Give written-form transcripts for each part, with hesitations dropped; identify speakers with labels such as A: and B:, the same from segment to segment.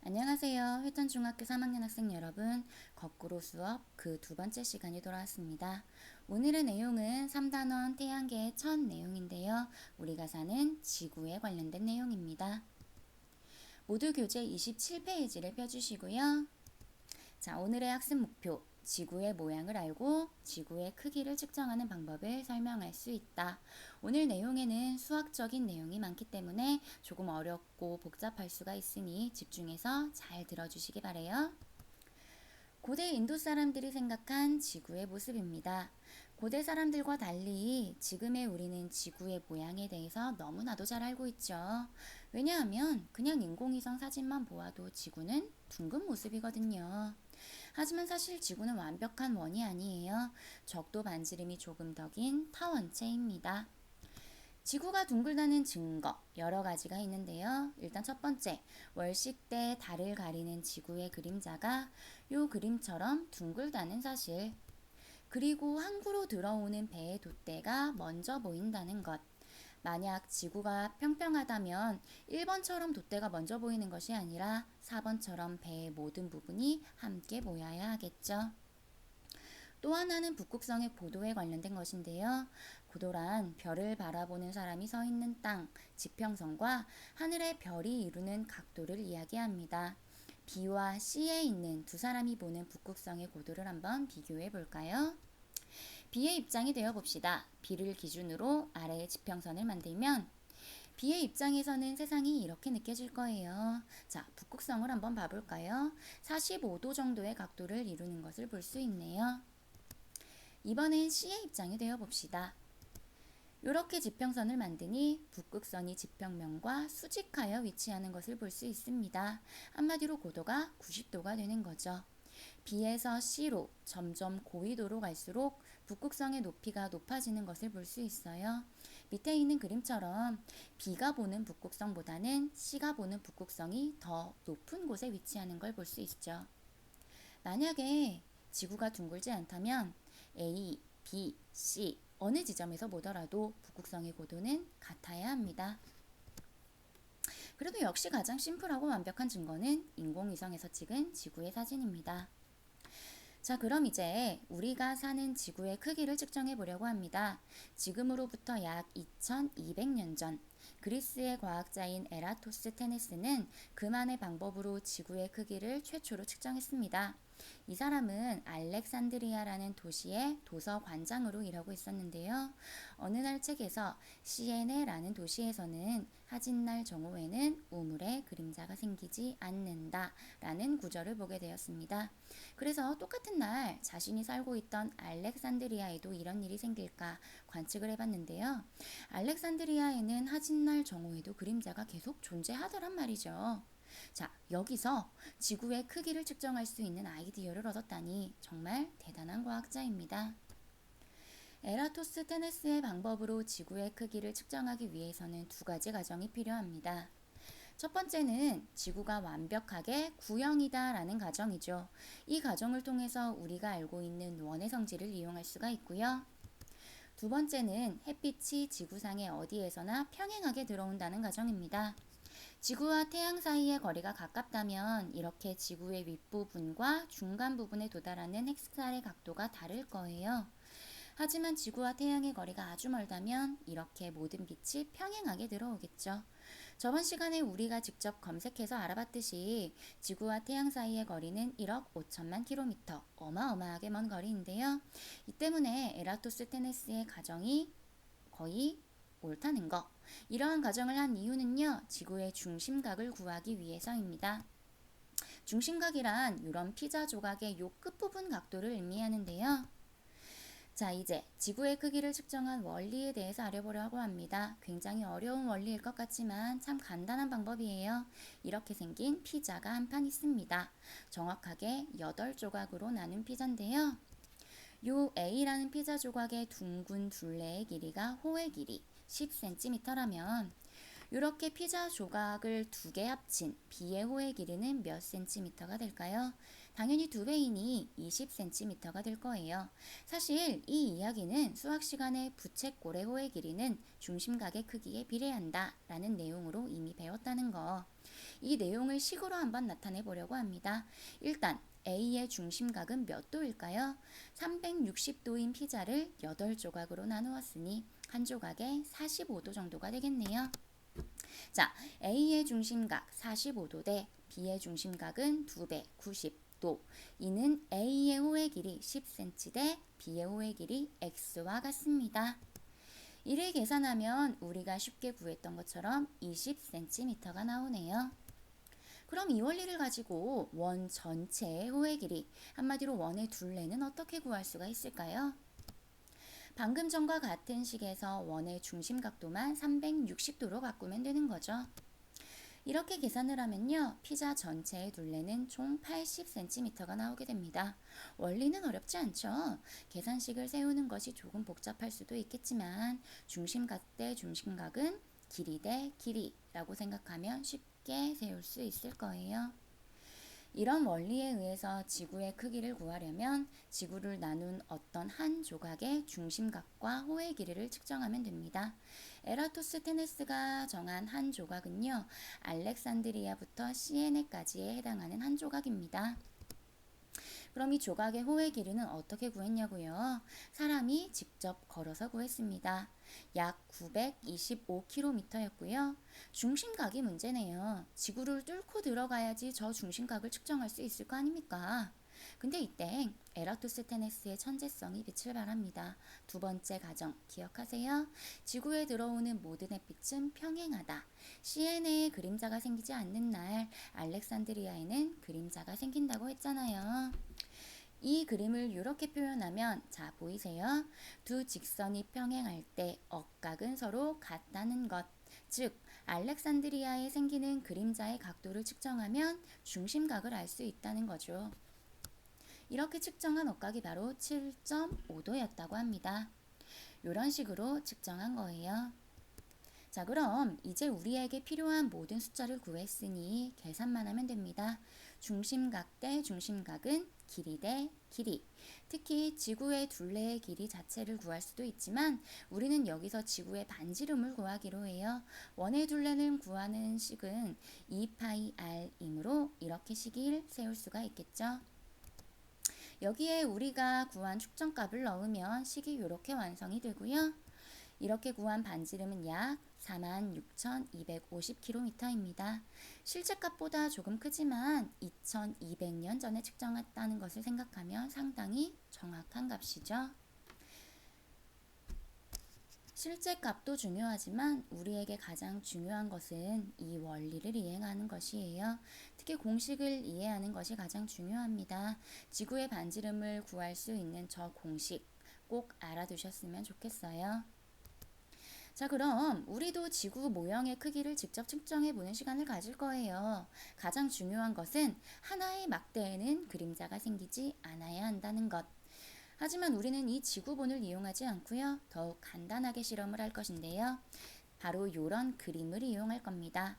A: 안녕하세요. 회천중학교 3학년 학생 여러분. 거꾸로 수업 그 두 번째 시간이 돌아왔습니다. 오늘의 내용은 3단원 태양계의 첫 내용인데요. 우리가 사는 지구에 관련된 내용입니다. 모두 교재 27페이지를 펴주시고요. 자, 오늘의 학습 목표. 지구의 모양을 알고 지구의 크기를 측정하는 방법을 설명할 수 있다. 오늘 내용에는 수학적인 내용이 많기 때문에 조금 어렵고 복잡할 수가 있으니 집중해서 잘 들어주시기 바래요. 고대 인도 사람들이 생각한 지구의 모습입니다. 고대 사람들과 달리 지금의 우리는 지구의 모양에 대해서 너무나도 잘 알고 있죠. 왜냐하면 그냥 인공위성 사진만 보아도 지구는 둥근 모습이거든요. 하지만 사실 지구는 완벽한 원이 아니에요. 적도 반지름이 조금 더 긴 타원체입니다. 지구가 둥글다는 증거 여러 가지가 있는데요. 일단 첫 번째, 월식 때 달을 가리는 지구의 그림자가 요 그림처럼 둥글다는 사실. 그리고 항구로 들어오는 배의 돛대가 먼저 보인다는 것. 만약 지구가 평평하다면 1번처럼 돛대가 먼저 보이는 것이 아니라 4번처럼 배의 모든 부분이 함께 보여야 하겠죠. 또 하나는 북극성의 고도에 관련된 것인데요. 고도란 별을 바라보는 사람이 서 있는 땅, 지평선과 하늘의 별이 이루는 각도를 이야기합니다. B와 C에 있는 두 사람이 보는 북극성의 고도를 한번 비교해 볼까요? B의 입장이 되어 봅시다. B를 기준으로 아래의 지평선을 만들면 B의 입장에서는 세상이 이렇게 느껴질 거예요. 자, 북극성을 한번 봐볼까요? 45도 정도의 각도를 이루는 것을 볼 수 있네요. 이번엔 C의 입장이 되어 봅시다. 이렇게 지평선을 만드니 북극선이 지평면과 수직하여 위치하는 것을 볼 수 있습니다. 한마디로 고도가 90도가 되는 거죠. B에서 C로 점점 고위도로 갈수록 북극성의 높이가 높아지는 것을 볼 수 있어요. 밑에 있는 그림처럼 B가 보는 북극성보다는 C가 보는 북극성이 더 높은 곳에 위치하는 걸 볼 수 있죠. 만약에 지구가 둥글지 않다면 A, B, C 어느 지점에서 보더라도 북극성의 고도는 같아야 합니다. 그래도 역시 가장 심플하고 완벽한 증거는 인공위성에서 찍은 지구의 사진입니다. 자, 그럼 이제 우리가 사는 지구의 크기를 측정해 보려고 합니다. 지금으로부터 약 2200년 전 그리스의 과학자인 에라토스테네스는 그만의 방법으로 지구의 크기를 최초로 측정했습니다. 이 사람은 알렉산드리아라는 도시의 도서관장으로 일하고 있었는데요. 어느 날 책에서 시에네라는 도시에서는 하진날 정오에는 우물에 그림자가 생기지 않는다 라는 구절을 보게 되었습니다. 그래서 똑같은 날 자신이 살고 있던 알렉산드리아에도 이런 일이 생길까 관측을 해봤는데요. 알렉산드리아에는 하진날 정오에도 그림자가 계속 존재하더란 말이죠. 자, 여기서 지구의 크기를 측정할 수 있는 아이디어를 얻었다니 정말 대단한 과학자입니다. 에라토스테네스의 방법으로 지구의 크기를 측정하기 위해서는 두 가지 가정이 필요합니다. 첫 번째는 지구가 완벽하게 구형이다 라는 가정이죠. 이 가정을 통해서 우리가 알고 있는 원의 성질을 이용할 수가 있고요. 두 번째는 햇빛이 지구상의 어디에서나 평행하게 들어온다는 가정입니다. 지구와 태양 사이의 거리가 가깝다면 이렇게 지구의 윗부분과 중간 부분에 도달하는 햇살의 각도가 다를 거예요. 하지만 지구와 태양의 거리가 아주 멀다면 이렇게 모든 빛이 평행하게 들어오겠죠. 저번 시간에 우리가 직접 검색해서 알아봤듯이 지구와 태양 사이의 거리는 1억 5천만 킬로미터, 어마어마하게 먼 거리인데요. 이 때문에 에라토스테네스의 가정이 거의 옳다는 거. 이러한 가정을 한 이유는요, 지구의 중심각을 구하기 위해서입니다. 중심각이란 이런 피자 조각의 요 끝부분 각도를 의미하는데요. 자, 이제 지구의 크기를 측정한 원리에 대해서 알아보려고 합니다. 굉장히 어려운 원리일 것 같지만 참 간단한 방법이에요. 이렇게 생긴 피자가 한 판 있습니다. 정확하게 8조각으로 나눈 피자인데요. 요 A라는 피자 조각의 둥근 둘레의 길이가 호의 길이 10cm라면 이렇게 피자 조각을 두 개 합친 B의 호의 길이는 몇 cm가 될까요? 당연히 두 배이니 20cm가 될 거예요. 사실 이 이야기는 수학 시간에 부채꼴의 호의 길이는 중심각의 크기에 비례한다 라는 내용으로 이미 배웠다는 거. 이 내용을 식으로 한번 나타내 보려고 합니다. 일단 A의 중심각은 몇 도일까요? 360도인 피자를 8조각으로 나누었으니 한 조각에 45도 정도가 되겠네요. 자, A의 중심각 45도 대 B의 중심각은 2배 90도. 이는 A의 호의 길이 10cm 대 B의 호의 길이 X와 같습니다. 이를 계산하면 우리가 쉽게 구했던 것처럼 20cm가 나오네요. 그럼 이 원리를 가지고 원 전체의 호의 길이, 한마디로 원의 둘레는 어떻게 구할 수가 있을까요? 방금 전과 같은 식에서 원의 중심각도만 360도로 바꾸면 되는 거죠. 이렇게 계산을 하면요, 피자 전체의 둘레는 총 80cm가 나오게 됩니다. 원리는 어렵지 않죠? 계산식을 세우는 것이 조금 복잡할 수도 있겠지만 중심각 대 중심각은 길이 대 길이라고 생각하면 쉽게 세울 수 있을 거예요. 이런 원리에 의해서 지구의 크기를 구하려면 지구를 나눈 어떤 한 조각의 중심각과 호의 길이를 측정하면 됩니다. 에라토스테네스가 정한 한 조각은요, 알렉산드리아부터 시에네까지에 해당하는 한 조각입니다. 그럼 이 조각의 호의 길이는 어떻게 구했냐고요? 사람이 직접 걸어서 구했습니다. 약 925km였고요. 중심각이 문제네요. 지구를 뚫고 들어가야지 저 중심각을 측정할 수 있을 거 아닙니까? 근데 이때 에라토스테네스의 천재성이 빛을 발합니다. 두 번째 가정 기억하세요? 지구에 들어오는 모든 햇빛은 평행하다. 시에네에 그림자가 생기지 않는 날 알렉산드리아에는 그림자가 생긴다고 했잖아요. 이 그림을 이렇게 표현하면, 자 보이세요? 두 직선이 평행할 때 억각은 서로 같다는 것. 즉 알렉산드리아에 생기는 그림자의 각도를 측정하면 중심각을 알 수 있다는 거죠. 이렇게 측정한 억각이 바로 7.5도였다고 합니다. 이런 식으로 측정한 거예요. 자, 그럼 이제 우리에게 필요한 모든 숫자를 구했으니 계산만 하면 됩니다. 중심각 대 중심각은 길이 대 길이. 특히 지구의 둘레의 길이 자체를 구할 수도 있지만 우리는 여기서 지구의 반지름을 구하기로 해요. 원의 둘레는 구하는 식은 2πr이므로 이렇게 식을 세울 수가 있겠죠. 여기에 우리가 구한 축정값을 넣으면 식이 이렇게 완성이 되고요. 이렇게 구한 반지름은 약 46,250km입니다. 실제 값보다 조금 크지만 2200년 전에 측정했다는 것을 생각하면 상당히 정확한 값이죠. 실제 값도 중요하지만 우리에게 가장 중요한 것은 이 원리를 이해하는 것이에요. 특히 공식을 이해하는 것이 가장 중요합니다. 지구의 반지름을 구할 수 있는 저 공식 꼭 알아두셨으면 좋겠어요. 자, 그럼 우리도 지구 모형의 크기를 직접 측정해보는 시간을 가질 거예요. 가장 중요한 것은 하나의 막대에는 그림자가 생기지 않아야 한다는 것. 하지만 우리는 이 지구본을 이용하지 않고요. 더욱 간단하게 실험을 할 것인데요. 바로 이런 그림을 이용할 겁니다.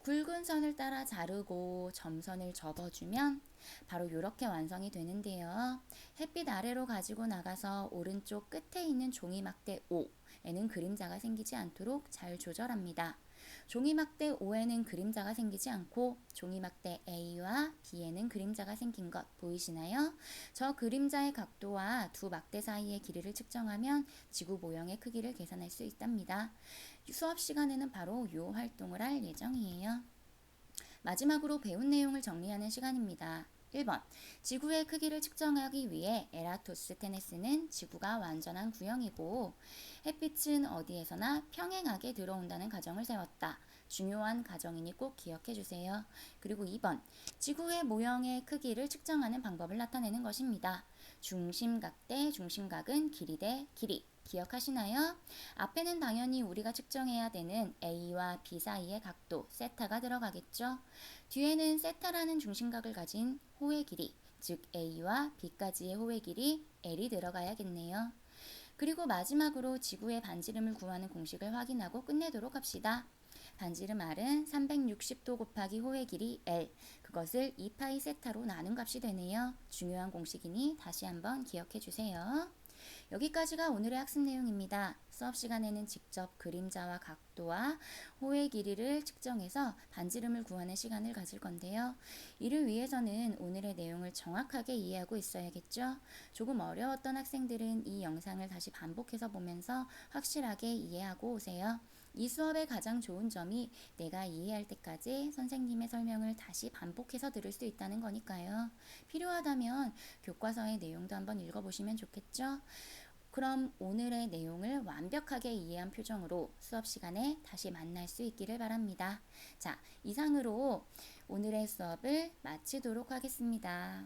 A: 굵은 선을 따라 자르고 점선을 접어주면 바로 이렇게 완성이 되는데요. 햇빛 아래로 가지고 나가서 오른쪽 끝에 있는 종이막대 O에는 그림자가 생기지 않도록 잘 조절합니다. 종이막대 O에는 그림자가 생기지 않고 종이막대 A와 B에는 그림자가 생긴 것 보이시나요? 저 그림자의 각도와 두 막대 사이의 길이를 측정하면 지구 모형의 크기를 계산할 수 있답니다. 수업 시간에는 바로 이 활동을 할 예정이에요. 마지막으로 배운 내용을 정리하는 시간입니다. 1번, 지구의 크기를 측정하기 위해 에라토스테네스는 지구가 완전한 구형이고 햇빛은 어디에서나 평행하게 들어온다는 가정을 세웠다. 중요한 가정이니 꼭 기억해 주세요. 그리고 2번, 지구의 모형의 크기를 측정하는 방법을 나타내는 것입니다. 중심각 대 중심각은 길이 대 길이. 기억하시나요? 앞에는 당연히 우리가 측정해야 되는 A와 B 사이의 각도, 세타가 들어가겠죠. 뒤에는 세타라는 중심각을 가진 호의 길이, 즉 A와 B까지의 호의 길이 L이 들어가야겠네요. 그리고 마지막으로 지구의 반지름을 구하는 공식을 확인하고 끝내도록 합시다. 반지름 R은 360도 곱하기 호의 길이 L, 그것을 2파이 세타로 나눈 값이 되네요. 중요한 공식이니 다시 한번 기억해 주세요. 여기까지가 오늘의 학습 내용입니다. 수업 시간에는 직접 그림자와 각도와 호의 길이를 측정해서 반지름을 구하는 시간을 가질 건데요. 이를 위해서는 오늘의 내용을 정확하게 이해하고 있어야겠죠? 조금 어려웠던 학생들은 이 영상을 다시 반복해서 보면서 확실하게 이해하고 오세요. 이 수업의 가장 좋은 점이 내가 이해할 때까지 선생님의 설명을 다시 반복해서 들을 수 있다는 거니까요. 필요하다면 교과서의 내용도 한번 읽어보시면 좋겠죠? 그럼 오늘의 내용을 완벽하게 이해한 표정으로 수업 시간에 다시 만날 수 있기를 바랍니다. 자, 이상으로 오늘의 수업을 마치도록 하겠습니다.